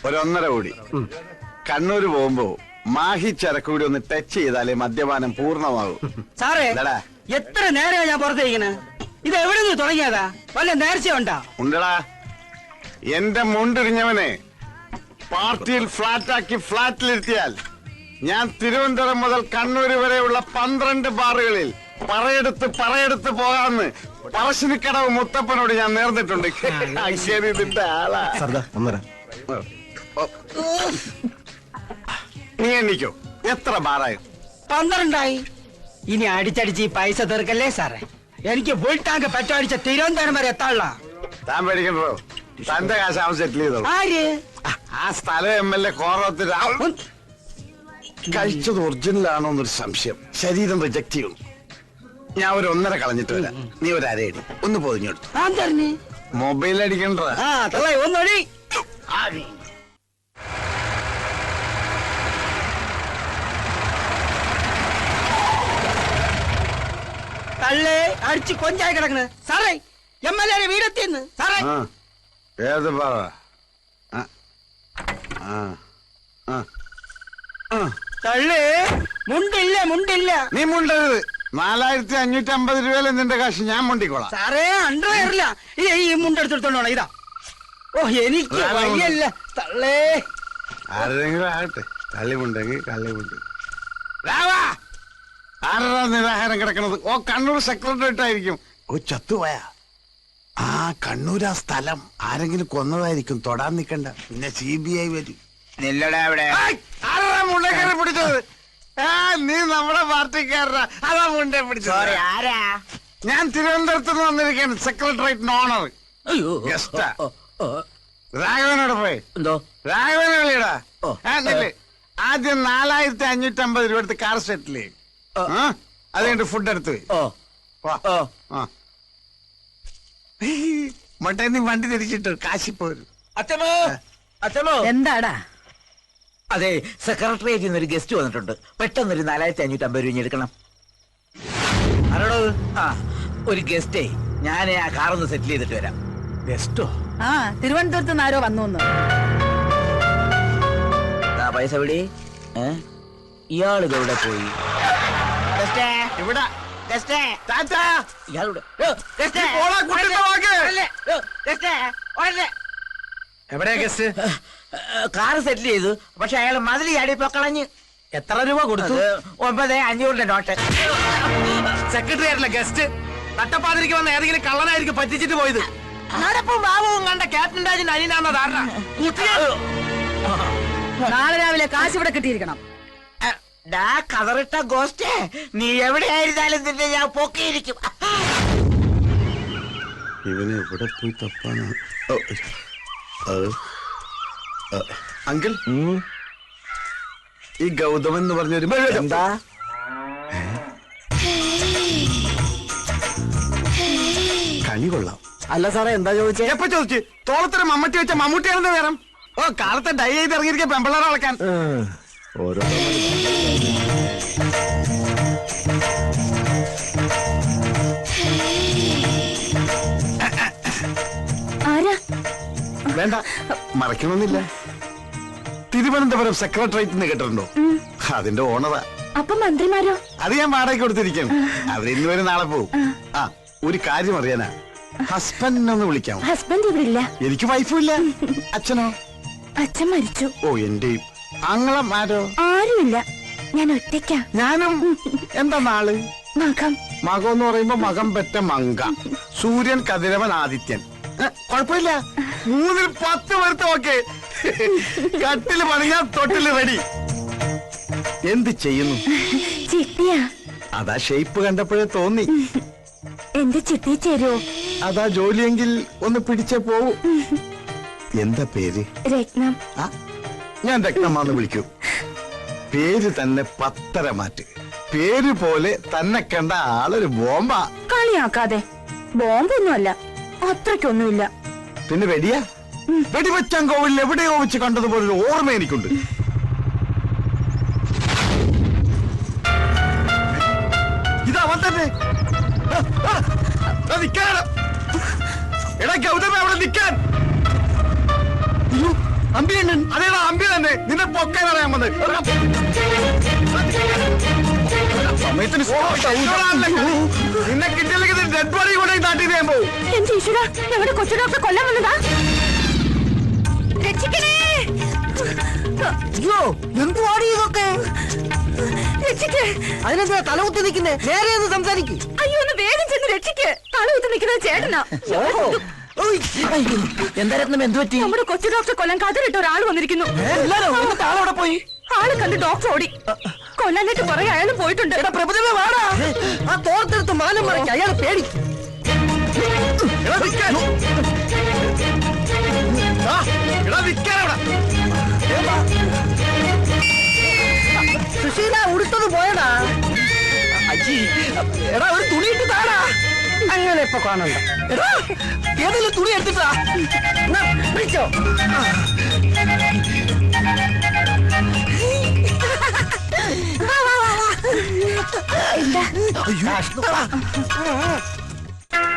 1.5 കോടി. കണ്ണൂര് പോകുമ്പോ മാഹി ചരക്ക് കൂടി ഒന്ന് ടച്ച് ചെയ്താലേ മദ്യപാനം പൂർണ്ണമാകും. സാറേ എത്ര നേരമാണ് ഞാൻ പുറത്തേക്കണ്? ഇത് എവിടെ നിന്ന് തുടങ്ങിയതാ? വല്ല നേർച്ച ഉണ്ടാ? ഉണ്ടടാ. എന്റെ മുണ്ടിരിഞ്ഞവനെ പാർട്ടിയിൽ ഫ്ലാറ്റാക്കി ഫ്ലാറ്റിലിരുത്തിയാൽ ഞാൻ തിരുവനന്തപുരം മുതൽ കണ്ണൂര് വരെയുള്ള 12 ബാറുകളിൽ പറയെടുത്ത് പോകാമെന്ന് പറശ്ശിനിക്കടവ് മുത്തപ്പനോട് ഞാൻ നേർന്നിട്ടുണ്ട്. ഇതിന്റെ ആളാ. നീ എണ്ണിക്കോ, എത്ര ബാറായി? 12 ഇനി അടിച്ചടിച്ച് ഈ പൈസ തീർക്കല്ലേ സാറേ? എനിക്ക് ഫുൾ ടാങ്ക് പെട്രോടിച്ച തിരുവനന്തപുരം വരെ എത്താനുള്ള. താൻ പേടിക്കണ്ടോ, തന്റെ കാശ് അവൻ സെറ്റിൽ ചെയ്തോളൂ. ആര്? ആ സ്ഥലം MLA കോറത്തിൽ കഴിച്ചത് ഒറിജിനൽ ആണോ എന്നൊരു സംശയം. ശരീരം റിജക്ട് ചെയ്യുന്നു. ഞാൻ ഒരു 1.5 കളഞ്ഞിട്ട് വരാം. നീ ഒരു അരയടി ഒന്ന് പൊതിഞ്ഞെടുത്തു. മൊബൈൽ അടിക്കണ്ട. ഒന്നടി തള്ളേ അടിച്ച് കൊഞ്ചായി കിടക്കണ് സാറേ. MLA വീടെത്തിന്ന് സാറേ. ഏത് പറ? തള്ളേ മുണ്ടില്ല. നീ മുണ്ടരുത്. 4550 രൂപയിലെ നിന്റെ കാശ് ഞാൻ മുണ്ടിക്കോളാം. സാറേ അണ്ടറില്ല. ഈ മുണ്ടെടുത്തോണ്ടോണം. ഇതാ. ഓ എനിക്ക് വയ്യല്ല തള്ളേ. ആരെങ്കിലും ആകട്ടെ, കളിമുണ്ടെങ്കിൽ കളിമുണ്ട്. ആരാ നിരാഹാരം കിടക്കണത്? ഓ കണ്ണൂർ സെക്രട്ടേറിയറ്റ് ആയിരിക്കും. ഓ ചത്തുപോയാ? ആ കണ്ണൂരാ സ്ഥലം. ആരെങ്കിലും കൊന്നതായിരിക്കും. തൊടാൻ നിക്കണ്ട, പിന്നെ CBI വരും. പിടിച്ചത് നീ നമ്മുടെ പാർട്ടിക്കാരനാ. അതാ മുണ്ടേ പിടിച്ചത്. ഞാൻ തിരുവനന്തപുരത്ത് നിന്ന് വന്നിരിക്കുകയാണ്. Secretariat owner ഗസ്റ്റാ. രാഘവനോട് പോയി രാഘവനെ വിളിയടാ. ആദ്യം 4550 രൂപ എടുത്ത് കാർ സെറ്റിൽ ചെയ്യും. അത് കഴിഞ്ഞിട്ട് ഫുഡ് എടുത്ത് മട്ടേ നീ വണ്ടി തിരിച്ചിട്ട് കാശി പോരും. എന്താടാ? അതെ, സെക്രട്ടേറിയറ്റിൽ നിന്ന് ഒരു ഗസ്റ്റ് വന്നിട്ടുണ്ട്. പെട്ടെന്നൊരു 4550 രൂപ എടുക്കണം. ആരോടോ? ഒരു ഗസ്റ്റേ. ഞാൻ ആ കാറൊന്ന് സെറ്റിൽ ചെയ്തിട്ട് വരാം. ഗസ്റ്റോ? തിരുവനന്തപുരത്ത് നിന്ന് ആരോ വന്നു. പൈസ വിളി. ഇയാളിതെവിടെ പോയി? എവിടെയാ ഗസ്റ്റ്? കാറ് സെറ്റിൽ ചെയ്തു. പക്ഷെ അയാൾ മതിൽ ചാടിപ്പോ കളഞ്ഞ്. എത്ര രൂപ കൊടുത്തു? 9,500 നോട്ട്. സെക്രട്ടറി ആയിട്ടില്ല ഗസ്റ്റ്. നട്ടപ്പാതിരിക്ക് വന്ന ഏതെങ്കിലും കള്ളനായിരിക്കും പറ്റിച്ചിട്ട് പോയത്. നടപ്പും ബാബുവും കണ്ട ക്യാപ്റ്റൻ രാജൻ അനിയനാണെന്ന ധാരണ. നാളെ രാവിലെ കാശ് ഇവിടെ കിട്ടിയിരിക്കണം. കതറിട്ട ഗോസ്റ്റേ, നീ എവിടെയായിരുന്നാലും നിന്നെ ഞാൻ പൊക്കിയിരിക്കും. ഇവനെ എവിടെ പോയി തപ്പാണ്? അങ്കിൾ, ഈ ഗൗതമൻ എന്ന് പറഞ്ഞൊരു എന്താ? കളി കൊള്ളാം. അല്ല സാറേ, എന്താ ചോദിച്ചേ? എപ്പോ ചോദിച്ചു? തോളത്തൊരു മമ്മൂട്ടി വെച്ച മമ്മൂട്ടിയാണെന്ന് നേരം. ഓ കാലത്തെ ഡൈ ചെയ്ത് ഇറങ്ങിയിരിക്കുക പെമ്പിള്ളേരെ വളക്കാൻ. ഓരോ വേണ്ട, മറക്കണമെന്നില്ല. തിരുവനന്തപുരം സെക്രട്ടേറിയറ്റ് എന്ന് കേട്ടിട്ടുണ്ടോ? അതിന്റെ ഓണറാ. അപ്പൊ മന്ത്രിമാരോ? അത് ഞാൻ വാടകയ്ക്ക് കൊടുത്തിരിക്കും. അവരിന്ന് വരെ നാളെ പോവും. ഒരു കാര്യം അറിയാനാ. ഹസ്ബൻഡിനൊന്ന് വിളിക്കാം. ഹസ്ബൻഡ് ഇവിടെ ഇല്ല. എനിക്ക് വൈഫും ഇല്ല. അച്ഛനോ? അച്ഛൻ മരിച്ചു. ഓ എന്റെയും. ആങ്ങളമാരോ? ആരുമില്ല, ഞാൻ ഒറ്റയ്ക്കാ. ഞാനും. എന്താ നാള്? മകം. മകം എന്ന് പറയുമ്പോ മകം പെറ്റ മങ്ക. സൂര്യൻ, കതിരവൻ, ആദിത്യൻ. കുഴപ്പമില്ല. 3-ൽ 10 വരുത്തം. ഓക്കെ. കട്ടില് പണിഞ്ഞാൽ തൊട്ടില് റെഡി. എന്ത് ചെയ്യുന്നു? ചിട്ടിയാ. അതാ ഷേപ്പ് കണ്ടപ്പോഴേ തോന്നി. എന്റെ ചിട്ടി ചേരുവോ? അതാ ജോലിയെങ്കിൽ ഒന്ന് പിടിച്ചേ പോവൂ. എന്താ പേര്? രത്നം. ഞാൻ രത്നമാന്ന് വിളിക്കൂ. പേര് തന്നെ 10 മാറ്റ്. പേര് പോലെ തന്നെ കണ്ട ആളൊരു ബോംബാ. കളിയാക്കാതെ. ബോംബൊന്നുമല്ല, അത്രയ്ക്കൊന്നുമില്ല. പിന്നെ വെടിയാ? വെടിവെച്ചാൻ കോവിൽ എവിടെയോ വെച്ച് കണ്ടതുപോലൊരു ഓർമ്മ എനിക്കുണ്ട്. ഇതവൻ തന്നെ. നിൽക്കാനാണ്. എടാ ഗൗതമ, അവിടെ നിൽക്കാൻ. അമ്പിയണ്ണൻ അതേടാ അമ്പി തന്നെ നിന്നെ പൊക്കാൻ അറിയാൻ വന്നത് സമയത്തിന് നിന്നെ കിട്ടിയില്ലെങ്കിൽ ഡെഡ് ബോഡി കൊണ്ടേ നാട്ടിൽ ഞാൻ പോകും. എന്റെ ഈശ്വര ഞങ്ങളുടെ കൊച്ചു ഡോക്ടറെ കൊല്ലാൻ വന്നതാ. രക്ഷിക്കണേ, അയ്യോ എന്തുവാടി ഇതൊക്കെ? രക്ഷിക്ക്. അതിനെന്താ തലകുത്തി നിൽക്കുന്നേ? നേരെ ഒന്ന് സംസാരിക്കും. അയ്യോ ഒന്ന് വേഗം ചെന്ന് രക്ഷിക്ക്. തലകുത്തി നിൽക്കുന്നത് ചേട്ടനാ. എന്തായിരുന്നു എന്ത് പറ്റി? നമ്മുടെ കൊച്ചു ഡോക്ടറെ കൊല്ലാൻ കതിരിട്ട ഒരാൾ വന്നിരിക്കുന്നു. ആളവിടെ പോയി. ആള് കണ്ട് ഡോക്ടർ ഓടി. കൊല്ലാനായിട്ട് പുറകെ അയാളും പോയിട്ടുണ്ട്. പ്രഭുദേവ വാടാ. ആ തോർത്തെടുത്ത് മാനം മറയ്ക്ക്. അയാൾ പേടി. എടാ നിക്കാൻ. എടാ നിക്കാനവിടെ. സുശീല ഉടുത്തത് പോയടാ. അജി എടാ ഒരു തുണി ഇട്ട് താടാ. അങ്ങനെ ഇപ്പൊ കാണണ്ട. എടാ ഏതെങ്കിലും തുണി എടുത്തിട്ടാ പിടിച്ചോ.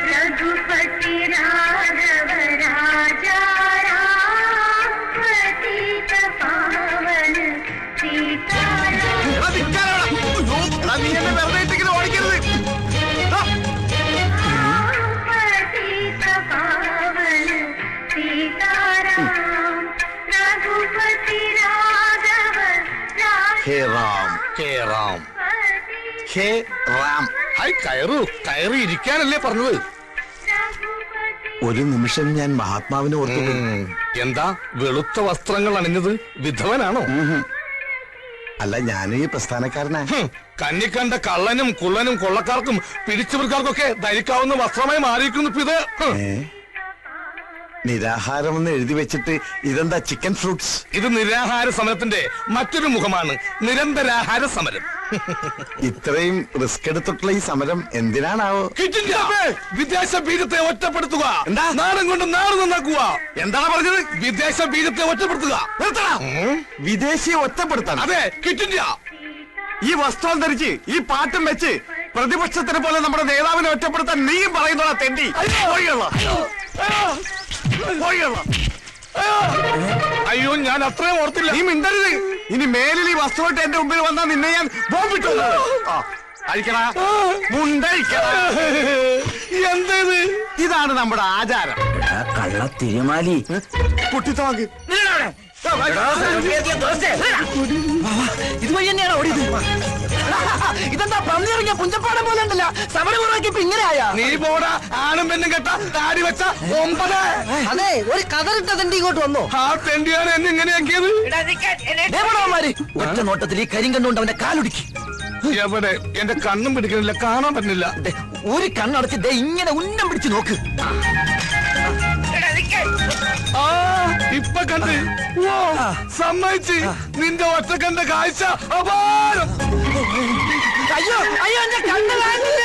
रघुपति राघव राजा राम पतित पावन सीताराम എടാ നിക്കാനവിടെ. എടാ നീ എന്നെ വെറുതെ ഇട്ടിങ്ങനെ ഓടിക്കരുത്. पतित पावन सीताराम रघुपति राघव ഹേ റാം ഹേ റാം ഹേ റാം. ഹായ് കയറൂ. കയറി ഇരിക്കാനല്ലേ പറഞ്ഞത്? ഒരു നിമിഷം ഞാൻ മഹാത്മാവിനെ ഓർത്തു. എന്താ വെളുത്ത വസ്ത്രങ്ങൾ അണിഞ്ഞത്? വിധവനാണോ? അല്ല ഞാൻ ഈ പ്രസ്ഥാനക്കാരനാ. കന്നിക്കണ്ട കള്ളനും കുള്ളനും കൊള്ളക്കാർക്കും പിടിച്ചുപറിക്കാർക്കൊക്കെ ധരിക്കാവുന്ന വസ്ത്രമായി മാറിയിരിക്കുന്നു ഇപ്പൊ ഇത്. നിരാഹാരമെന്ന് എഴുതി വെച്ചിട്ട് ഇതെന്താ ചിക്കൻ ഫ്രൂട്ട്സ്? ഇത് നിരാഹാര സമരത്തിന്റെ മറ്റൊരു മുഖമാണ് നിരന്തരാഹാര സമരം. ഇത്രയും റിസ്ക് എടുത്തിട്ടുള്ള ഈ സമരം എന്തിനാണാവോ? കിറ്റില്ല. വിദേശ ബീജത്തെ ഒറ്റപ്പെടുത്തുക. എന്താ? നാടും കൊണ്ട് നാട് നന്നാക്കുക. എന്താണ് പറഞ്ഞത്? വിദേശ ബീജത്തെ ഒറ്റപ്പെടുത്തുക. നിർത്തടാ. വിദേശിയെ ഒറ്റപ്പെടുത്താൻ. അതെ കിറ്റില്ല. ഈ വസ്ത്രം ധരിച്ച് ഈ പാട്ടും വെച്ച് പ്രതിപക്ഷത്തിനെ പോലെ നമ്മുടെ നേതാവിനെ ഒറ്റപ്പെടുത്താൻ നീയും പറയുന്നോളാ തെണ്ടി. അയ്യോ ഞാൻ അത്രയും ഓർത്തില്ല. നീ മിണ്ടരുത്. ഇനി മേലിൽ ഈ വസ്ത്രമായിട്ട് എന്റെ മുമ്പിൽ വന്നാൽ നിന്നെ ഞാൻ ബോംബിട്ടു. അഴിക്കടാ മുണ്ടഴിക്കടാ. എന്തേത്? ഇതാണ് നമ്മുടെ ആചാരം. കള്ള തിരുമാലി. കുട്ടിത്തോക്ക് ഇതുവഴി തന്നെയാണ് ഓടിയത്. ഇതെന്താ പന്നിറങ്ങിയ പുഞ്ചപ്പാടം പോലെ ഉണ്ടല്ലോ. സമരമുറക്കി ഇപ്പൊ ഇങ്ങനെയായ. നീ പോടാ. ആണും പെണ്ണും കെട്ട താടി വെച്ച 9. അതെ ഒരു കതറിട്ട തെണ്ടി ഇങ്ങോട്ട് വന്നോ. ആ തെണ്ടിയാണ് എന്നെ ഇങ്ങനെയാക്കിയത്. ദേവണവന്മാര് ഒറ്റ നോട്ടത്തിൽ ഈ കരിങ്കണ്ണുകൊണ്ട് അവന്റെ കാലൊടുക്കി. എവിടെ? എന്റെ കണ്ണും പിടിക്കുന്നില്ല, കാണാൻ പറ്റുന്നില്ല. ദേ, ഒരു കണ്ണടച്ച് ദേ ഇങ്ങനെ ഉന്നം പിടിച്ച് നോക്ക്. ആ ഇപ്പൊ കണ്ട്. ഓ സമ്മതിച്ച്. നിന്റെ ഒറ്റക്കണ്ട കാഴ്ച അപാരം. അയ്യോ അയ്യോ എന്റെ കണ്ണ് കാണില്ല.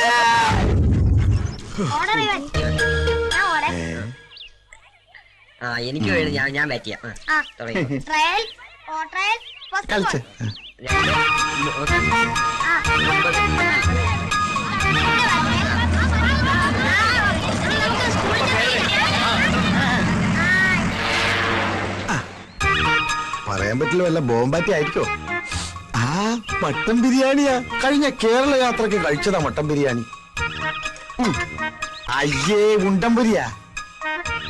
ഓർഡർ ചെയ്യാൻ ഞാൻ ഓർഡർ എനിക്ക് വേണ്ടി ഞാൻ ബാറ്റ് ചെയ്യാം. ട്രയൽ ഓ ട്രയൽ ഫസ്റ്റ് കളിച്ച് പറയാൻ പറ്റില്ല. വല്ല ബോംബാറ്റി ആയിരിക്കോ? ആ മട്ടൻ ബിരിയാണിയാ. കഴിഞ്ഞ കേരള യാത്രക്ക് കഴിച്ചതാ മട്ടൻ ബിരിയാണി. അയ്യേ ഉണ്ടംപുരിയാ.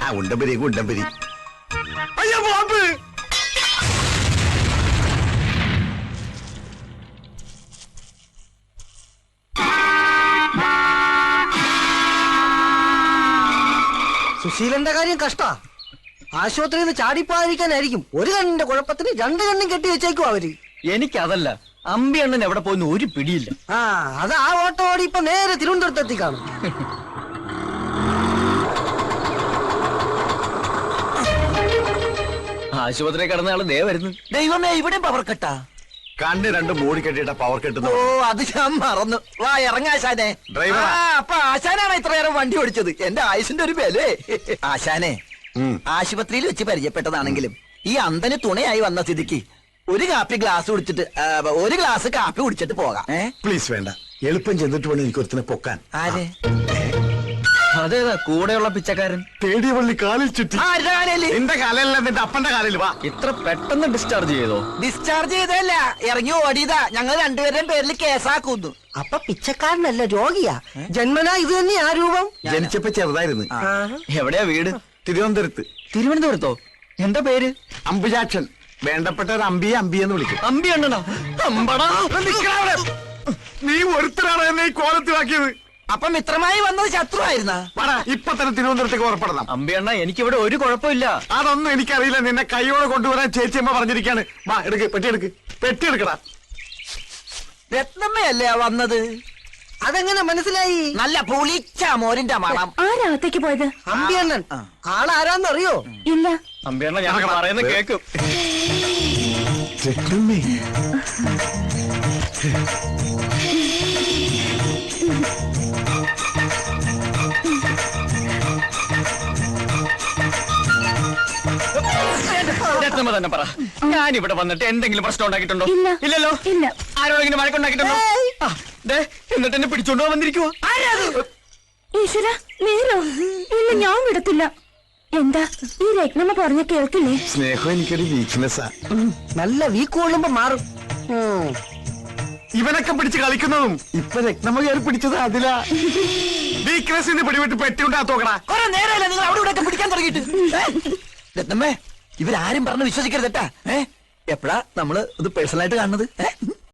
ആ ഉണ്ടംപുരി ഉണ്ടംപുരി. അയ്യോ ബോംബ്. സുശീലന്റെ കാര്യം കഷ്ടാ. ആശുപത്രിയിൽ നിന്ന് ചാടിപ്പോയിരിക്കാനായിരിക്കും. ഒരു കണ്ണിന്റെ കുഴപ്പത്തിന് 2 കണ്ണും കെട്ടി വെച്ചേക്കും അവര്. എനിക്കതല്ല, അമ്പി അണ്ണൻ എവിടെ പോയിന്ന് ഒരു പിടിയില്ല. ആ അത് ആ ഓട്ടോ ഓടി ഇപ്പൊ നേരെ തിരുവനന്തപുരത്ത് എത്തിക്കാണും. ആശുപത്രി കിടന്ന ആള് ദേ വരുന്നു. ദൈവമേ ഇവിടെ പവർ കട്ടാ. കണ്ണ് 2 മൂടി കെട്ടിയിട്ട പവർ കെട്ടുന്നു. ഓ അത് ഞാൻ മറന്നു. വാ ഇറങ്ങാശാനെ. ഡ്രൈവറാ. അപ്പൊ ആശാനാണ് ഇത്ര നേരം വണ്ടി ഓടിച്ചത്. എന്റെ ആയുസിന്റെ ഒരു ബലേ. ആശാനെ ആശുപത്രിയിൽ വെച്ച് പരിചയപ്പെട്ടതാണെങ്കിലും ഈ അന്തന് തുണയായി വന്ന സ്ഥിതിക്ക് ഒരു ഗ്ലാസ് കാപ്പി കുടിച്ചിട്ട് പോകാം. പ്ലീസ് വേണ്ട. എളുപ്പം ചെന്നിട്ട് വേണം എനിക്ക് ഒരുത്തിനെ പൊക്കാൻ. ആരെ? അതേതാ കൂടെയുള്ള പിച്ചക്കാരൻ? തേടിയ പള്ളി കാലിൽ ചുറ്റി. ആരുടെ കാലയില്? നിന്റെ കാലല്ല, നിന്റെ അപ്പന്റെ കാലിൽ. വാ. ഇത്ര പെട്ടെന്ന് ഡിസ്ചാർജ് ചെയ്തോ? ഡിസ്ചാർജ് ചെയ്തല്ല, ഇറങ്ങി ഓടിയതാ. ഞങ്ങൾ രണ്ടുപേരുടെയും പേരിൽ കേസാക്കുന്നു. അപ്പൊ പിച്ചക്കാരനല്ല, രോഗിയാ. ജന്മനാ ഇത് തന്നെയാ രൂപം. ജനിച്ചപ്പോ ചെറുതായിരുന്നു. എവിടെയാ വീട്? തിരുവനന്തപുരത്ത്. തിരുവനന്തപുരത്തോ? എന്താ പേര്? അമ്പുജാക്ഷൻ. വേണ്ടപ്പെട്ട ഒരു അമ്പിയെന്ന് വിളിക്കും. അമ്പി അണ്ണനാ? അമ്പടാ. നീ ഒരുത്തരാണ് എന്നെ ഈ കോലത്തിലാക്കിയത്. അപ്പൊ മിത്രമായി വന്നത് ശത്രുവായിരുന്നാ? വാടാ, ഇപ്പൊ തന്നെ തിരുവനന്തപുരത്തേക്ക് പുറപ്പെടണം. അമ്പി അണ്ണ, എനിക്കിവിടെ ഒരു കുഴപ്പമില്ല. അതൊന്നും എനിക്കറിയില്ല. നിന്നെ കൈയോടെ കൊണ്ടുവരാൻ ചേച്ചിയമ്മ പറഞ്ഞിരിക്കാണ്. വാ, എടുക്ക്, പെട്ടി എടുക്ക്. പെട്ടി എടുക്കടാ. രത്നമ്മയല്ലേ വന്നത്? അതെങ്ങനെ മനസ്സിലായി? നല്ല പുളിച്ച മോരിന്റെ മണം. ആരാകത്തേക്ക് പോയത്? അമ്പിയണ്ണൻ. ആളാരാന്നറിയോ? ഇല്ല. അമ്പി അണ്ണ, ഞാൻ പറയുന്നത് കേക്കും. രത്നമ്മ തന്നെ പറ, ഞാൻ ഇവിടെ വന്നിട്ട് എന്തെങ്കിലും പ്രശ്നം ഉണ്ടാക്കിയിട്ടുണ്ടോ? ഇല്ല. ഇല്ലല്ലോ. ഇല്ല. ആരോടെങ്കിലും വഴക്കുണ്ടാക്കിയിട്ടുണ്ടോ? ആ, ദേ, എന്നിട്ട് എന്നെ പിടിച്ചോണ്ടോ വന്നിരിക്കുവോ? ഈശ്വര, നേരോ? ഇല്ല, ഞാൻ വിടത്തില്ല. എന്താ ഈ രത്നമ്മ പറഞ്ഞ കേൾക്കില്ലേ? സ്നേഹം എനിക്കൊരു വീക്ക്നെസ്സാ. നല്ല വീക്ക് കൊള്ളുമ്പോ മാറും. ഇവനൊക്കെ പിടിച്ച് കളിക്കുന്നതും ഇപ്പൊ രത്നമ്മ കയറി പിടിച്ചത് അതിലാ. വീക്ക്നെസ്സിന് പിടിവിട്ട് പെട്ടി ഉണ്ടാത്തോക്കടാ. കുറെ നേരമല്ല നിങ്ങൾ അവിടെ ഇവിടെ പിടിക്കാൻ തുടങ്ങിയിട്ട്. രത്നമ്മേ, ഇവരാരും പറഞ്ഞ് വിശ്വസിക്കരുതട്ടാ. എപ്പോഴാ നമ്മള് ഇത് പേഴ്സണലായിട്ട് കാണുന്നത്?